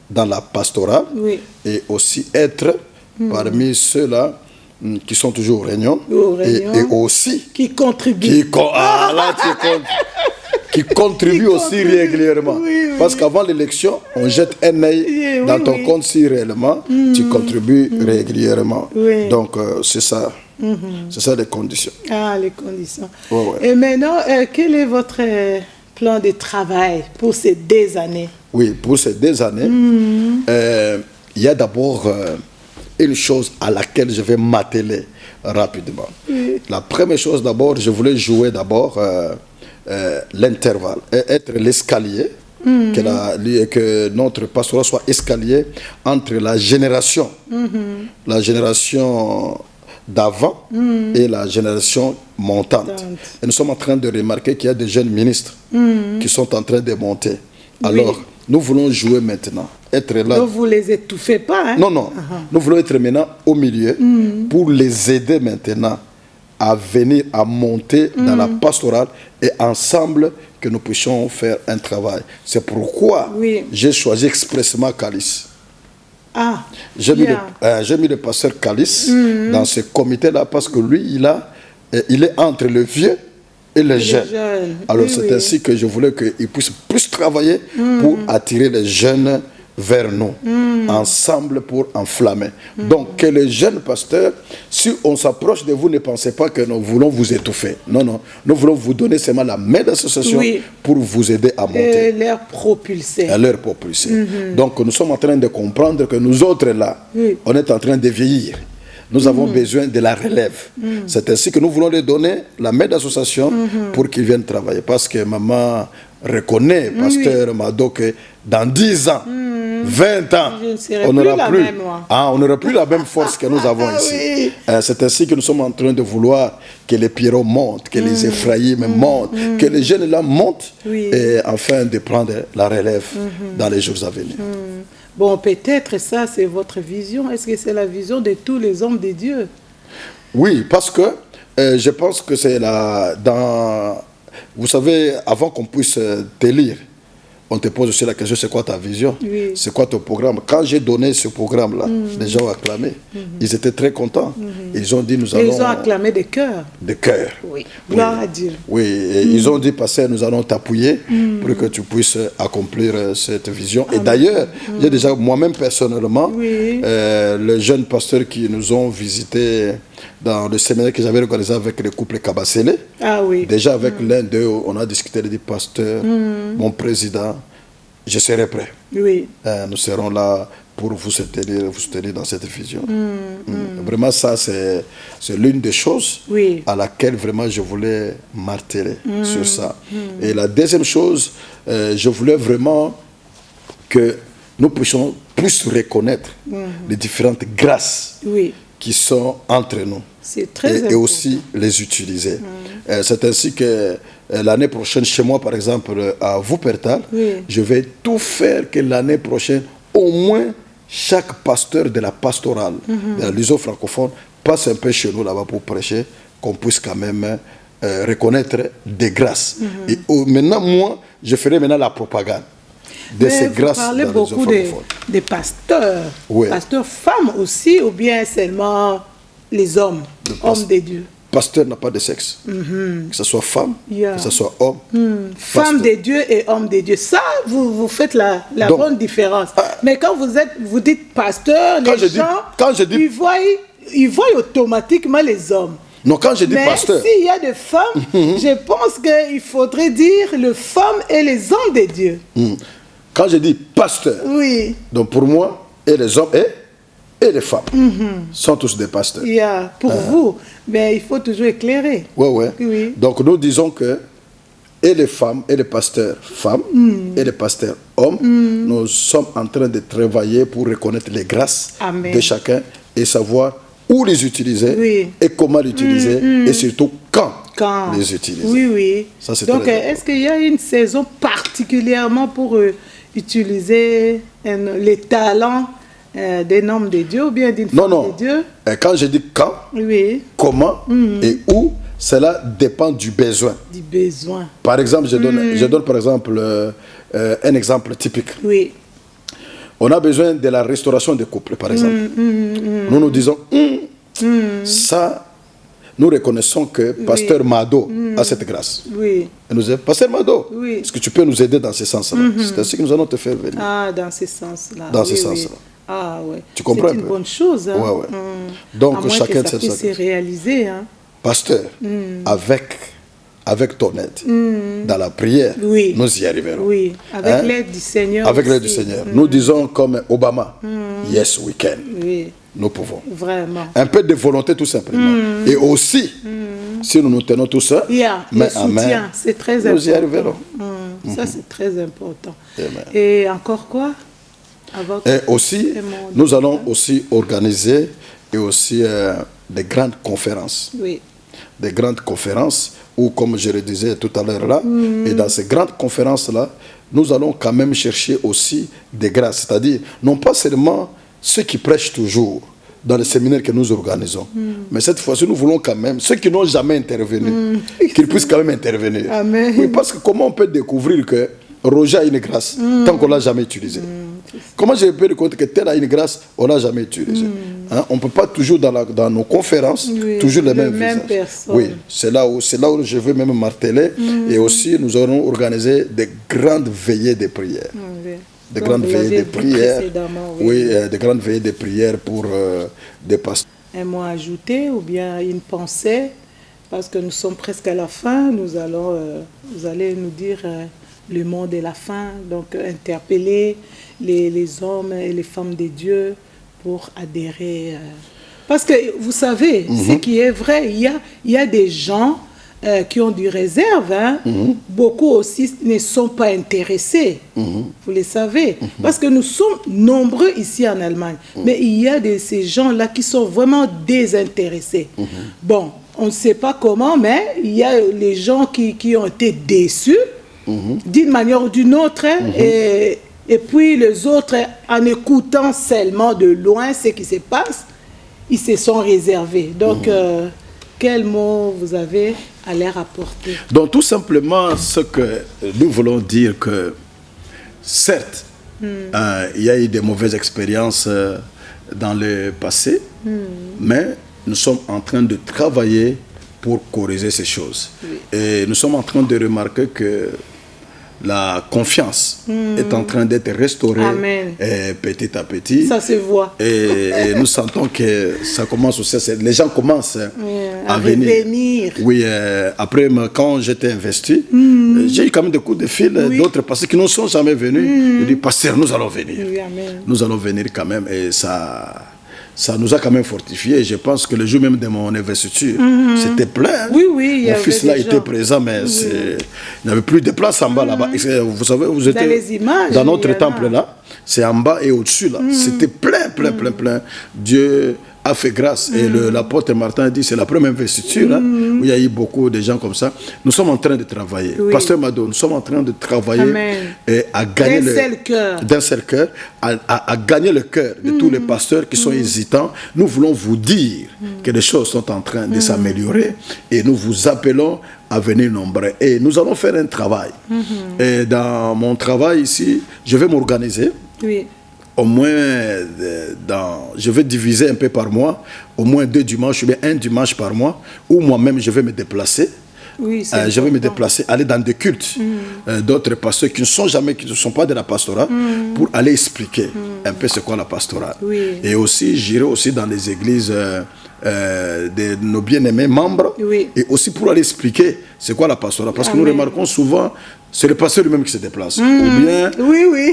dans la pastorale et aussi être parmi ceux-là qui sont toujours au réunion, et aussi qui contribuent. Qui contribuent aussi régulièrement. Parce qu'avant l'élection, on jette un œil dans ton compte si réellement tu contribues régulièrement. Donc, c'est ça. C'est ça les conditions. Ah, les conditions. Et maintenant, quel est votre plan de travail pour ces 2 années? Oui, pour ces 2 années, il y a d'abord une chose à laquelle je vais m'atteler rapidement. La première chose d'abord, je voulais jouer d'abord l'intervalle, être l'escalier, que notre pastorat soit escalier entre la génération d'avant et la génération montante. Et nous sommes en train de remarquer qu'il y a des jeunes ministres qui sont en train de monter. Alors, nous voulons jouer maintenant, être là. Donc vous ne les étouffez pas, hein? Non. Nous voulons être maintenant au milieu pour les aider maintenant à venir, à monter dans la pastorale et ensemble que nous puissions faire un travail. C'est pourquoi j'ai choisi expressément Calice. J'ai mis le pasteur Calice dans ce comité-là parce que lui, il est entre le vieux et les jeunes. Alors c'est ainsi que je voulais qu'il puisse plus travailler pour attirer les jeunes vers nous, ensemble pour enflammer. Donc que les jeunes pasteurs, si on s'approche de vous, ne pensez pas que nous voulons vous étouffer. Non, nous voulons vous donner seulement la main d'association pour vous aider à monter. Et leur propulser. Donc nous sommes en train de comprendre que nous autres là, on est en train de vieillir. Nous avons besoin de la relève. C'est ainsi que nous voulons leur donner la main d'association pour qu'ils viennent travailler. Parce que maman reconnaît, pasteur Mado, que dans 10 ans, 20 ans, on n'aura plus la même force que nous avons ici. C'est ainsi que nous sommes en train de vouloir que les Pierrots montent, que les Ephraïm montent, que les jeunes là montent, et afin de prendre la relève dans les jours à venir. Bon, peut-être ça, c'est votre vision. Est-ce que c'est la vision de tous les hommes de Dieu? Oui, parce que je pense que c'est là, vous savez, avant qu'on puisse t'élire, on te pose aussi la question, c'est quoi ta vision? Oui. C'est quoi ton programme? Quand j'ai donné ce programme-là, les gens ont acclamé. Ils étaient très contents. Ils ont dit, nous allons... Ils ont acclamé de cœur. De cœur. Oui. Gloire à Dieu. Oui, et ils ont dit, pasteur, nous allons t'appuyer pour que tu puisses accomplir cette vision. Et d'ailleurs, j'ai déjà moi-même personnellement, les jeunes pasteurs qui nous ont visités dans le séminaire que j'avais organisé avec le couple Kabasele. Ah oui. Déjà avec l'un d'eux, on a discuté, il dit, pasteur, mon président, je serai prêt. Oui. Nous serons là pour vous soutenir dans cette vision. Vraiment, ça, c'est l'une des choses à laquelle vraiment je voulais marteler sur ça. Et la deuxième chose, je voulais vraiment que nous puissions plus reconnaître les différentes grâces qui sont entre nous. C'est très important. Et aussi les utiliser. C'est ainsi que l'année prochaine, chez moi, par exemple, à Wuppertal, je vais tout faire que l'année prochaine, au moins, chaque pasteur de la pastorale, de la Luso francophone, passe un peu chez nous là-bas pour prêcher, qu'on puisse quand même reconnaître des grâces. Et maintenant, moi, je ferai maintenant la propagande de ces grâces. Vous parlez beaucoup des pasteurs, pasteurs femmes aussi, ou bien seulement les hommes, hommes de Dieu? Pasteur n'a pas de sexe. Que ce soit femme, que ce soit homme. Femme de Dieu et homme de Dieu. Ça, vous faites la bonne différence. Mais quand vous dites pasteur, les gens, ils voient automatiquement les hommes. Non, quand je dis pasteur... Mais s'il y a des femmes, je pense qu'il faudrait dire les femmes et les hommes de Dieu. Quand je dis pasteur, donc pour moi, et les hommes et les femmes sont tous des pasteurs. Pour vous, mais il faut toujours éclairer. Oui. Donc nous disons que et les femmes, et les pasteurs femmes, et les pasteurs hommes, nous sommes en train de travailler pour reconnaître les grâces de chacun et savoir où les utiliser et comment les utiliser et surtout quand les utiliser. Ça, donc est-ce qu'il y a une saison particulièrement pour utiliser les talents d'un homme de Dieu ou bien d'une femme de Dieu? Quand je dis quand, comment et où, cela dépend du besoin. Par exemple, je donne par exemple un exemple typique. On a besoin de la restauration des couples, par exemple. Nous disons, ça, nous reconnaissons que Pasteur Mado a cette grâce. Et nous disons, Pasteur Mado, est-ce que tu peux nous aider dans ce sens-là? C'est ainsi que nous allons te faire venir. Dans ce sens-là. Dans ce sens-là. Tu comprends un peu? C'est une bonne chose. Donc, à moins chacun que ça puisse se réaliser. Pasteur, avec ton aide, dans la prière, nous y arriverons. Avec l'aide du Seigneur. Avec l'aide du Seigneur. Nous disons comme Obama, yes, we can. Nous pouvons. Vraiment. Un peu de volonté tout simplement. Et aussi, si nous nous tenons tous main en main, c'est très important. Nous y arriverons. Ça, c'est très important. Et encore quoi? Et aussi, nous allons aussi organiser et aussi des grandes conférences. Des grandes conférences où, comme je le disais tout à l'heure là, et dans ces grandes conférences-là, nous allons quand même chercher aussi des grâces. C'est-à-dire, non pas seulement ceux qui prêchent toujours dans les séminaires que nous organisons, mais cette fois-ci, nous voulons quand même, ceux qui n'ont jamais intervenu, qu'ils puissent quand même intervenir. Amen. Oui, parce que comment on peut découvrir que Roger a une grâce tant qu'on ne l'a jamais utilisée? Comment je peux reconnaître que tel a une grâce, on ne l'a jamais utilisée? On ne peut pas toujours dans nos conférences, toujours les mêmes visages. Oui, c'est là où je veux même marteler. Et aussi, nous aurons organisé des grandes veillées de prière. Des grandes veillées de prière. Des grandes veillées de prière pour des pasteurs. Un mot ajouté ou bien une pensée, parce que nous sommes presque à la fin. Vous allez nous dire le mot de la fin, donc interpeller les hommes et les femmes de Dieu pour adhérer. Parce que vous savez, ce qui est vrai, il y a des gens qui ont du réserve. Beaucoup aussi ne sont pas intéressés. Vous le savez. Parce que nous sommes nombreux ici en Allemagne. Mais il y a ces gens-là qui sont vraiment désintéressés. Bon, on ne sait pas comment, mais il y a les gens qui ont été déçus d'une manière ou d'une autre. Et puis les autres, en écoutant seulement de loin ce qui se passe, ils se sont réservés. Donc, quel mot vous avez à leur apporter? Donc, tout simplement, ce que nous voulons dire, que certes, il y a eu des mauvaises expériences dans le passé, mais nous sommes en train de travailler pour corriger ces choses. Oui. Et nous sommes en train de remarquer que la confiance est en train d'être restaurée. Amen. Petit à petit. Ça se voit. Et nous sentons que ça commence aussi, les gens commencent à venir. Oui, après, quand j'étais investi, j'ai eu quand même des coups de fil d'autres pasteurs qui ne sont jamais venus. Ils disent, pasteur, nous allons venir. Oui, amen. Nous allons venir quand même. Et ça nous a quand même fortifié. Je pense que le jour même de mon investiture, c'était plein. Oui, oui. Mon fils là était présent, mais il n'y avait plus de place en bas là-bas. Vous savez, vous étiez dans les images, dans notre temple là, c'est en bas et au-dessus là. C'était plein, plein, plein, plein. Dieu a fait grâce. Et l'apôtre Martin a dit, c'est la première investiture où il y a eu beaucoup de gens comme ça. Nous sommes en train de travailler. Oui. Pasteur Mado, nous sommes en train de travailler et à gagner d'un seul cœur, à gagner le cœur de tous les pasteurs qui sont hésitants. Nous voulons vous dire que les choses sont en train de s'améliorer et nous vous appelons à venir nombreux. Et nous allons faire un travail. Et dans mon travail ici, je vais m'organiser. Oui. Au moins, je vais diviser un peu par mois, au moins 2 dimanches, ou bien 1 dimanche par mois, où moi-même je vais me déplacer. Oui, je vais me déplacer, aller dans des cultes d'autres pasteurs qui ne sont pas de la pastorale, pour aller expliquer un peu ce qu'est la pastorale. Oui. Et aussi, j'irai aussi dans les églises de nos bien-aimés membres, et aussi pour aller expliquer c'est quoi la pastorale. Parce que nous remarquons souvent, c'est le pasteur lui-même qui se déplace. Ou bien,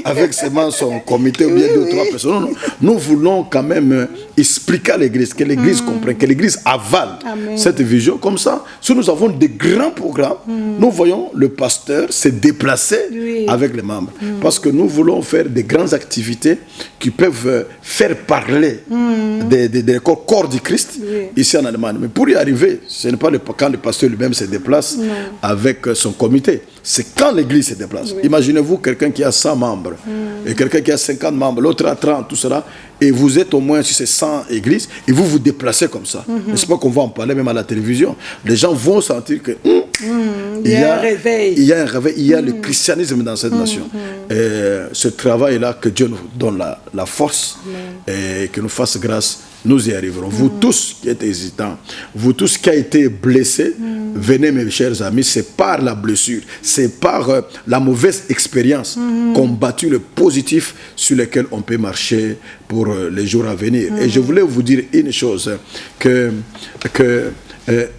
avec seulement son comité, ou bien 2 ou 3 personnes. Non, nous voulons quand même expliquer à l'église, que l'église comprenne, que l'église avale cette vision. Comme ça, si nous avons des grands programmes, nous voyons le pasteur se déplacer avec les membres. Parce que nous voulons faire des grandes activités qui peuvent faire parler des corps du Christ ici en Allemagne. Mais pour y arriver, ce n'est pas quand le pasteur lui-même se déplace avec son comité. C'est quand l'église se déplace. Imaginez-vous quelqu'un qui a 100 membres et quelqu'un qui a 50 membres, l'autre a 30, tout cela. Et vous êtes au moins sur ces 100 églises et vous vous déplacez comme ça. N'est-ce pas qu'on va en parler même à la télévision? Les gens vont sentir que il y a un réveil. Il y a un réveil, il y a le christianisme dans cette nation. Et ce travail-là, que Dieu nous donne la force et que nous fasse grâce, nous y arriverons. Vous tous qui êtes hésitants, vous tous qui avez été blessés, venez mes chers amis, c'est par la blessure, c'est par la mauvaise expérience qu'on bâtit le positif sur lequel on peut marcher pour les jours à venir. Et je voulais vous dire une chose, que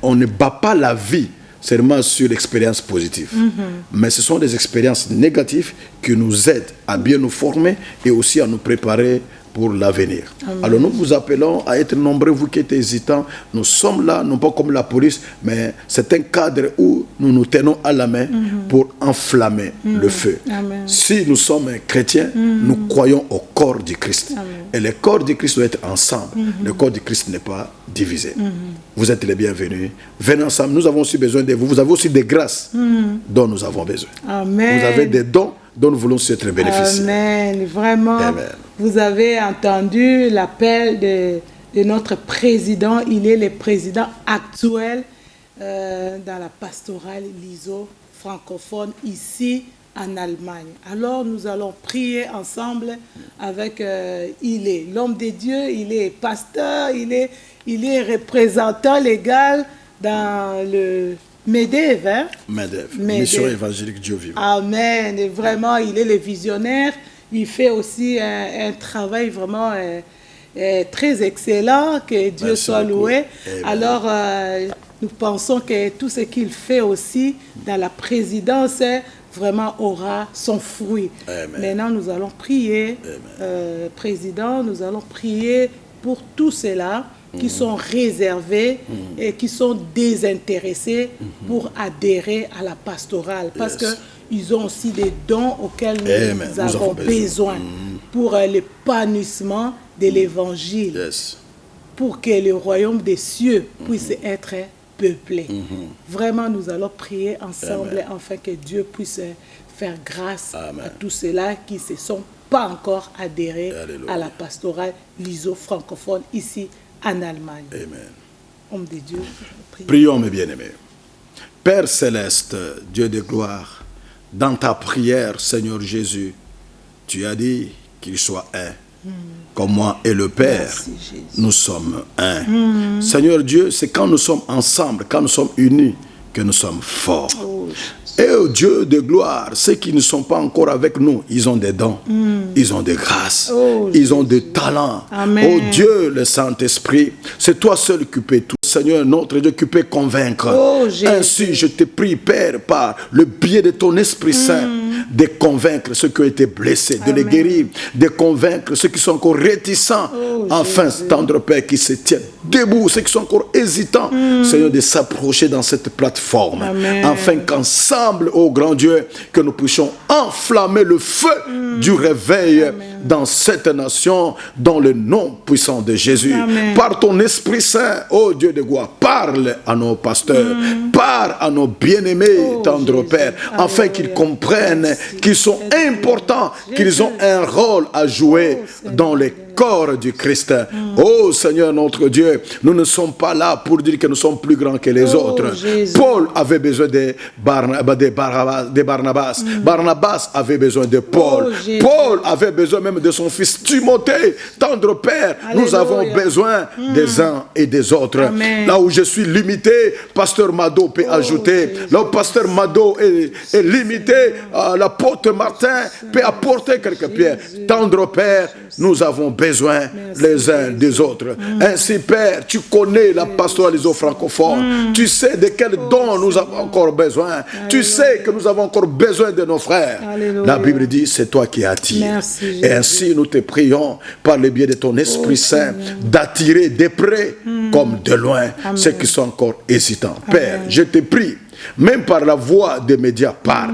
on ne bat pas la vie seulement sur l'expérience positive. Mais ce sont des expériences négatives qui nous aident à bien nous former et aussi à nous préparer pour l'avenir. Alors nous vous appelons à être nombreux, vous qui êtes hésitants. Nous sommes là, non pas comme la police, mais c'est un cadre où nous nous tenons à la main pour enflammer le feu. Si nous sommes chrétiens, nous croyons au corps du Christ. Et le corps du Christ doit être ensemble. Le corps du Christ n'est pas divisé. Vous êtes les bienvenus. Venez ensemble. Nous avons aussi besoin de vous. Vous avez aussi des grâces dont nous avons besoin. Amen. Vous avez des dons dont nous voulons aussi être bénéficiaires. Amen. Vraiment, Amen. Vous avez entendu l'appel de notre président. Il est le président actuel dans la pastorale l'ISO francophone ici en Allemagne. Alors nous allons prier ensemble avec il est l'homme de Dieu, il est pasteur, il est représentant légal dans le MEDEV, hein? MEDEV, Mission évangélique Dieu vivant. Amen. Et vraiment, il est le visionnaire. Il fait aussi un travail vraiment très excellent. Que Dieu soit loué. Alors, nous pensons que tout ce qu'il fait aussi dans la présidence vraiment aura son fruit. Amen. Maintenant, nous allons prier, Président, nous allons prier pour tout cela qui sont réservés et qui sont désintéressés pour adhérer à la pastorale. Parce qu'ils ont aussi des dons auxquels nous avons besoin pour l'épanouissement de l'évangile, pour que le royaume des cieux puisse être peuplé. Vraiment, nous allons prier ensemble afin que Dieu puisse faire grâce à tous ceux-là qui ne se sont pas encore adhérés à la pastorale l'ISO francophone ici en Allemagne. Amen. Homme de Dieu, prions mes bien-aimés. Père céleste, Dieu de gloire, dans ta prière, Seigneur Jésus, tu as dit qu'il soit un. Comme moi et le Père, Merci, Jésus. nous sommes un. Seigneur Dieu, c'est quand nous sommes ensemble, quand nous sommes unis, que nous sommes forts. Oh, Et au Dieu de gloire, ceux qui ne sont pas encore avec nous, ils ont des dons, ils ont des grâces, Oh, ils ont des talents. Amen. Oh Dieu, le Saint-Esprit, c'est toi seul qui peux tout. Seigneur, notre Dieu, qui peut convaincre. Oh, Jésus. Ainsi, je te prie, Père, par le biais de ton Esprit Saint, de convaincre ceux qui ont été blessés, de les Amen. guérir, de convaincre ceux qui sont encore réticents, Oh, enfin, Jésus. tendre Père, qui se tiennent debout, ceux qui sont encore hésitants, Seigneur, de s'approcher dans cette plateforme, Amen. afin qu'ensemble, ô grand Dieu, que nous puissions enflammer le feu du réveil dans cette nation, dans le nom puissant de Jésus. Amen. Par ton Esprit Saint, ô Dieu de gloire, parle à nos pasteurs, parle à nos bien-aimés, Oh, tendre Jésus. Père, afin Alléluia. qu'ils comprennent Merci. qu'ils sont importants, qu'ils ont un rôle à jouer Oh, Seigneur. dans les corps du Christ. Oh Seigneur notre Dieu, nous ne sommes pas là pour dire que nous sommes plus grands que les Oh, autres. Jésus. Paul avait besoin de Barnabas. Barnabas avait besoin de Paul. Oh, Jésus. Paul avait besoin même de son fils Timothée. Tendre Père, nous Alléluia. avons besoin des uns et des autres. Amen. Là où je suis limité, Pasteur Mado peut ajouter. Jésus. Là où Pasteur Mado est limité, l'apôtre Martin peut apporter quelques pierres. Tendre Père, nous avons besoin les uns des autres. Ainsi, Père, tu connais la pastoralisation francophone. Tu sais de quel don nous avons encore besoin. Tu sais que nous avons encore besoin de nos frères. Alléluia. La Bible dit, c'est toi qui attires. Merci, Jésus. Et ainsi, nous te prions par le biais de ton Esprit Saint d'attirer de près comme de loin ceux qui sont encore hésitants. Père, je te prie, même par la voix des médias, parle.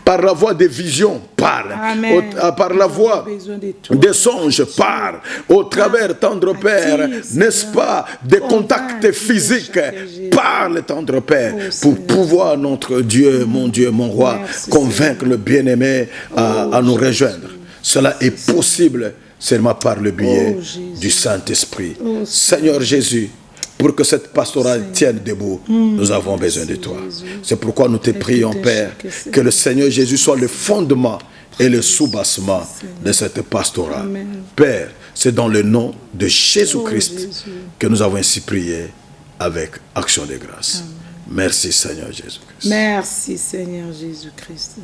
Par la voix des visions, parle. Amen. Par la voix besoin de toi. des songes, parle. Au travers, tendre Père, Attire, n'est-ce Seigneur. pas, des Convainc contacts physiques. Jésus. Parle, tendre Père, Oh, pour Seigneur. pouvoir, notre Dieu, mon roi, Merci, convaincre le bien-aimé à nous rejoindre. Cela est possible seulement par le biais Oh, Jésus. du Saint-Esprit. Oh, Seigneur Jésus, pour que cette pastorale tienne debout, nous avons besoin de toi. C'est pourquoi nous te prions, Père, que le Seigneur Jésus soit le fondement et le soubassement de cette pastorale. Amen. Père, c'est dans le nom de Jésus-Christ Oh, Jésus. que nous avons ainsi prié avec action de grâce. Merci, Seigneur Jésus-Christ. Merci, Seigneur Jésus-Christ.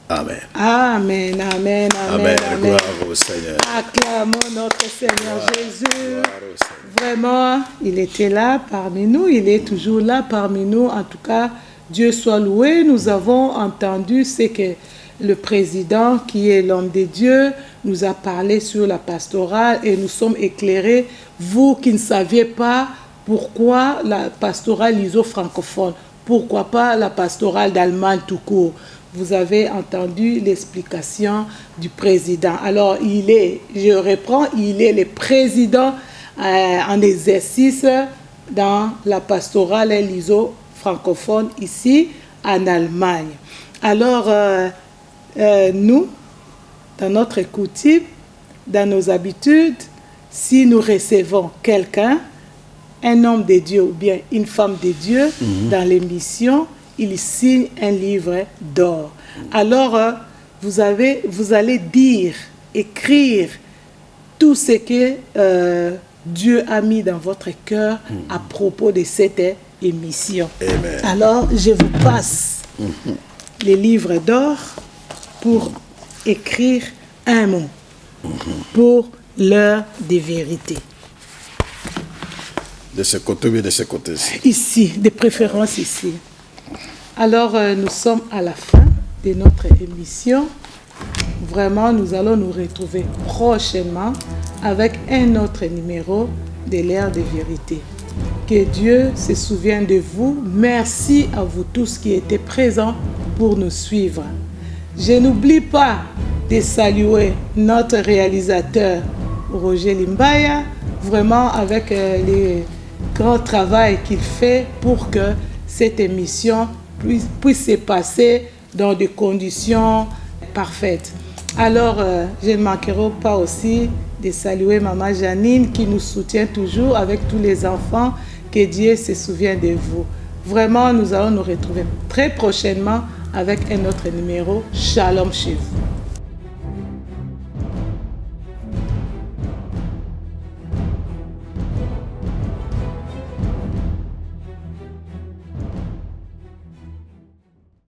Amen. Amen, amen, amen, Amen. amen. Gloire au Seigneur. Acclamons notre Seigneur Jésus. Gloire au Seigneur. Vraiment, il était là parmi nous, il est toujours là parmi nous. En tout cas, Dieu soit loué. Nous avons entendu ce que le président, qui est l'homme de Dieu, nous a parlé sur la pastorale et nous sommes éclairés. Vous qui ne saviez pas pourquoi la pastorale iso-francophone, pourquoi pas la pastorale d'Allemagne tout court. Vous avez entendu l'explication du président. Alors, je reprends, il est le président en exercice dans la pastorale iso-francophone ici en Allemagne. Alors, nous, dans notre coutume, dans nos habitudes, si nous recevons quelqu'un, un homme de Dieu ou bien une femme de Dieu dans l'émission, il signe un livre d'or. Alors, vous allez dire, écrire tout ce que Dieu a mis dans votre cœur à propos de cette émission. Amen. Alors, je vous passe les livres d'or pour écrire un mot pour l'heure de vérité. De ce côté ou de ce côté-ci. Ici, de préférence ici. Alors, nous sommes à la fin de notre émission. Vraiment, nous allons nous retrouver prochainement avec un autre numéro de l'heure de vérité. Que Dieu se souvienne de vous. Merci à vous tous qui étaient présents pour nous suivre. Je n'oublie pas de saluer notre réalisateur Roger Limbaya, vraiment avec le grand travail qu'il fait pour que cette émission puisse se passer dans des conditions parfaites. Alors, je ne manquerai pas aussi de saluer Maman Janine qui nous soutient toujours avec tous les enfants. Que Dieu se souvienne de vous. Vraiment, nous allons nous retrouver très prochainement avec un autre numéro. Shalom chez vous.